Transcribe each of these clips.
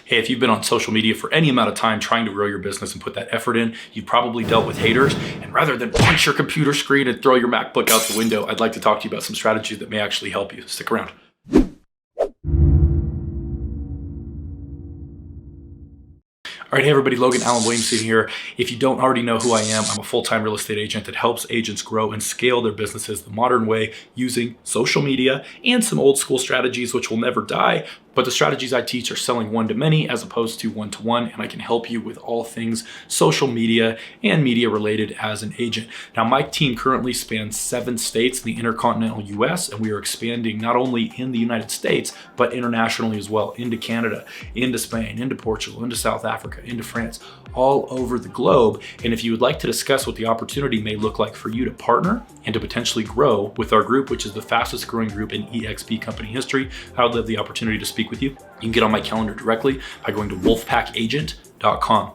Hey, if you've been on social media for any amount of time trying to grow your business and put that effort in, you've probably dealt with haters. And rather than punch your computer screen and throw your MacBook out the window, I'd like to talk to you about some strategies that may actually help you. Stick around. All right, hey everybody, Logan Allen Williamson here. If you don't already know who I am, I'm a full-time real estate agent that helps agents grow and scale their businesses the modern way using social media and some old school strategies which will never die. But the strategies I teach are selling one-to-many as opposed to one-to-one, and I can help you with all things social media and media related as an agent. Now, my team currently spans 7 states in the intercontinental US, and we are expanding not only in the United States, but internationally as well, into Canada, into Spain, into Portugal, into South Africa, into France, all over the globe. And if you would like to discuss what the opportunity may look like for you to partner and to potentially grow with our group, which is the fastest growing group in EXP company history, I would love the opportunity to speak with you. You can get on my calendar directly by going to wolfpackagent.com.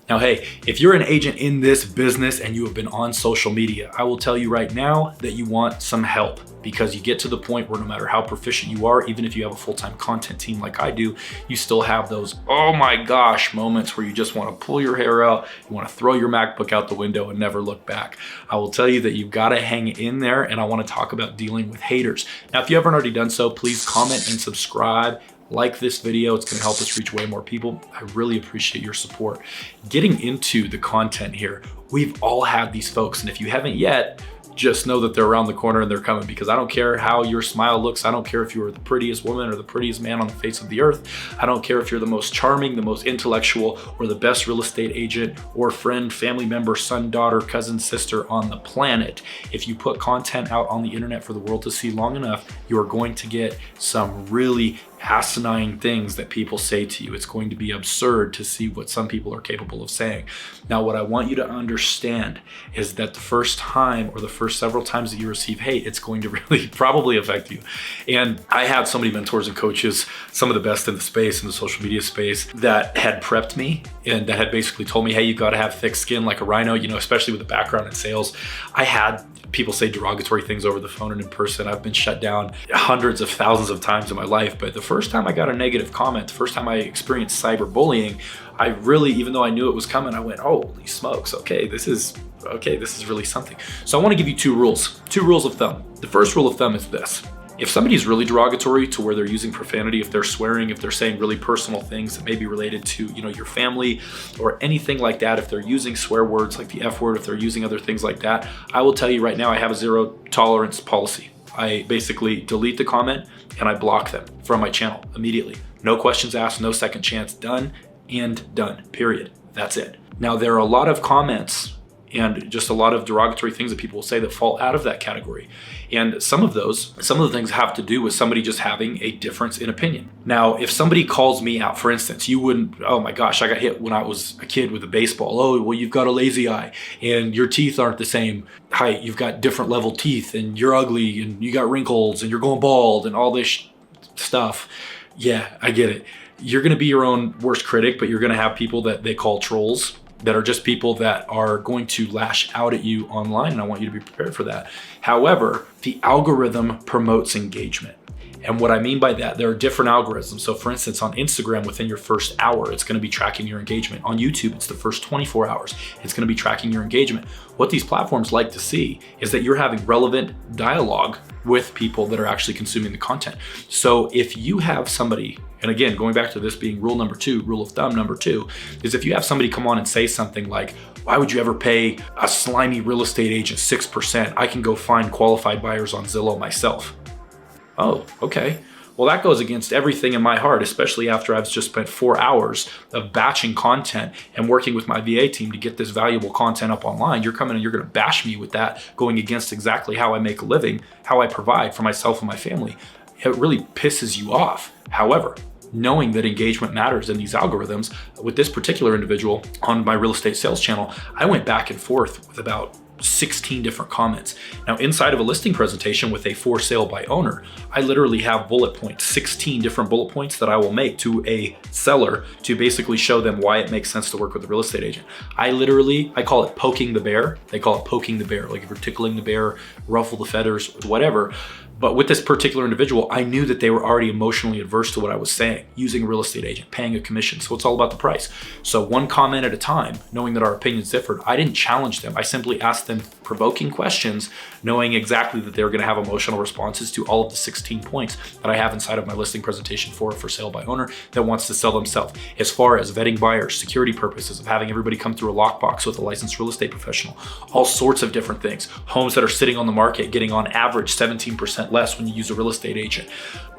Now, hey, if you're an agent in this business and you have been on social media, I will tell you right now that you want some help, because you get to the point where no matter how proficient you are, even if you have a full-time content team like I do, you still have those, oh my gosh, moments where you just want to pull your hair out, you want to throw your MacBook out the window and never look back. I will tell you that you've got to hang in there, and I want to talk about dealing with haters. Now, if you haven't already done so, please comment and subscribe. Like this video, it's going to help us reach way more people. I really appreciate your support. Getting into the content here, we've all had these folks, and if you haven't yet, just know that they're around the corner and they're coming, because I don't care how your smile looks. I don't care if you are the prettiest woman or the prettiest man on the face of the earth. I don't care if you're the most charming, the most intellectual, or the best real estate agent or friend, family member, son, daughter, cousin, sister on the planet. If you put content out on the internet for the world to see long enough, you are going to get some really asinine things that people say to you. It's going to be absurd to see what some people are capable of saying. Now, what I want you to understand is that the first time or the first several times that you receive hate, it's going to really probably affect you. And I had so many mentors and coaches, some of the best in the space, in the social media space, that had prepped me and that had basically told me, hey, you've got to have thick skin like a rhino, you know, especially with a background in sales. I had people say derogatory things over the phone and in person. I've been shut down hundreds of thousands of times in my life, but the first time I got a negative comment, the first time I experienced cyberbullying, I really, even though I knew it was coming, I went, holy smokes, okay, this is really something. So I want to give you 2 rules of thumb. The first rule of thumb is this: if somebody's really derogatory to where they're using profanity, if they're swearing, if they're saying really personal things that may be related to, you know, your family or anything like that, if they're using swear words like the F word, if they're using other things like that, I will tell you right now, I have a 0 tolerance policy. I basically delete the comment and I block them from my channel immediately. No questions asked, no second chance, done and done, period. That's it. Now, there are a lot of comments and just a lot of derogatory things that people will say that fall out of that category. And some of the things have to do with somebody just having a difference in opinion. Now, if somebody calls me out, for instance, you wouldn't, oh my gosh, I got hit when I was a kid with a baseball. Oh, well, you've got a lazy eye and your teeth aren't the same height. You've got different level teeth and you're ugly and you got wrinkles and you're going bald and all this stuff. Yeah, I get it. You're going to be your own worst critic, but you're going to have people that they call trolls, that are just people that are going to lash out at you online, and I want you to be prepared for that. However, the algorithm promotes engagement. And what I mean by that, there are different algorithms. So for instance, on Instagram, within your first hour, it's going to be tracking your engagement. On YouTube, it's the first 24 hours. It's going to be tracking your engagement. What these platforms like to see is that you're having relevant dialogue with people that are actually consuming the content. So if you have somebody, and again, going back to this being rule number 2, rule of thumb number 2, is if you have somebody come on and say something like, why would you ever pay a slimy real estate agent 6%? I can go find qualified buyers on Zillow myself. Oh, okay. Well, that goes against everything in my heart, especially after I've just spent 4 hours of batching content and working with my VA team to get this valuable content up online. You're coming and you're going to bash me with that, going against exactly how I make a living, how I provide for myself and my family. It really pisses you off. However, knowing that engagement matters in these algorithms, with this particular individual on my real estate sales channel, I went back and forth with about 16 different comments. Now, inside of a listing presentation with a for sale by owner, I literally have bullet points, 16 different bullet points that I will make to a seller to basically show them why it makes sense to work with a real estate agent. I call it poking the bear. They call it poking the bear. Like if you're tickling the bear, ruffle the feathers, whatever. But with this particular individual, I knew that they were already emotionally adverse to what I was saying, using a real estate agent, paying a commission. So it's all about the price. So one comment at a time, knowing that our opinions differed, I didn't challenge them. I simply asked them provoking questions, knowing exactly that they were going to have emotional responses to all of the 16 points that I have inside of my listing presentation for sale by owner that wants to sell themselves. As far as vetting buyers, security purposes of having everybody come through a lockbox with a licensed real estate professional, all sorts of different things. Homes that are sitting on the market getting on average 17% less when you use a real estate agent,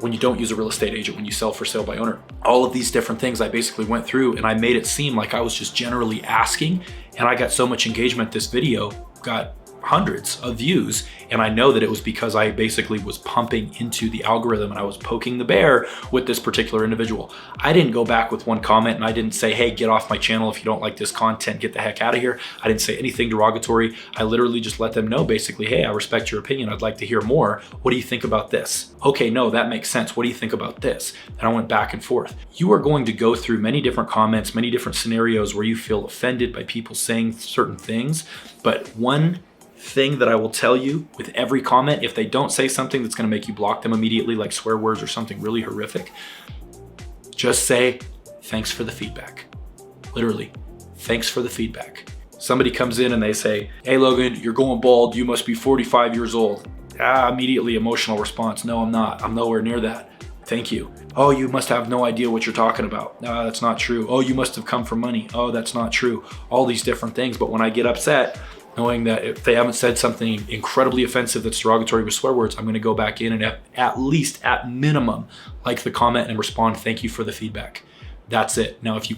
when you don't use a real estate agent, when you sell for sale by owner. All of these different things I basically went through, and I made it seem like I was just generally asking, and I got so much engagement. This video got hundreds of views, and I know that it was because I basically was pumping into the algorithm and I was poking the bear with this particular individual. I didn't go back with one comment and I didn't say, hey, get off my channel if you don't like this content, get the heck out of here. I didn't say anything derogatory. I literally just let them know basically, hey, I respect your opinion, I'd like to hear more. What do you think about this? Okay, no, that makes sense. What do you think about this? And I went back and forth. You are going to go through many different comments, many different scenarios where you feel offended by people saying certain things, but one thing that I will tell you with every comment, if they don't say something that's going to make you block them immediately, like swear words or something really horrific, just say, thanks for the feedback. Literally, thanks for the feedback. Somebody comes in and they say, hey Logan, you're going bald, you must be 45 years old. Immediately emotional response, no, I'm not. I'm nowhere near that. Thank you. Oh, you must have no idea what you're talking about. No, that's not true. Oh, you must have come for money. Oh, that's not true. All these different things. But when I get upset, knowing that if they haven't said something incredibly offensive that's derogatory with swear words, I'm going to go back in and at least, at minimum, like the comment and respond, thank you for the feedback. That's it. Now, if you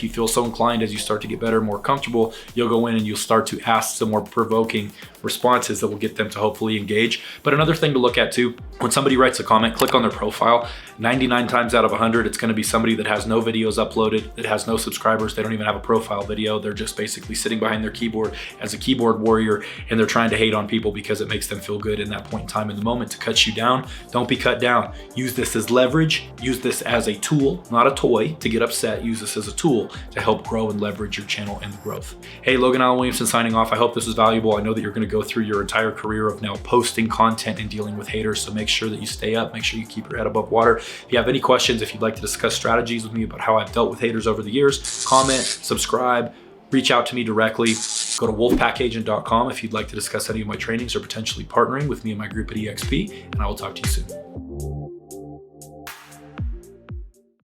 feel so inclined, as you start to get better, more comfortable, you'll go in and you'll start to ask some more provoking responses that will get them to hopefully engage. But another thing to look at too, when somebody writes a comment, click on their profile. 99 times out of 100, it's going to be somebody that has no videos uploaded, that has no subscribers. They don't even have a profile video. They're just basically sitting behind their keyboard as a keyboard warrior, and they're trying to hate on people because it makes them feel good in that point in time in the moment to cut you down. Don't be cut down. Use this as leverage. Use this as a tool, not a toy, to get upset. Use this as a tool to help grow and leverage your channel and growth. Hey, Logan Allen Williamson signing off. I hope this was valuable. I know that you're going to go through your entire career of now posting content and dealing with haters, so make sure that you stay up, make sure you keep your head above water. If you have any questions, if you'd like to discuss strategies with me about how I've dealt with haters over the years, comment, subscribe, reach out to me directly. Go to wolfpackagent.com if you'd like to discuss any of my trainings or potentially partnering with me and my group at EXP, and I will talk to you soon.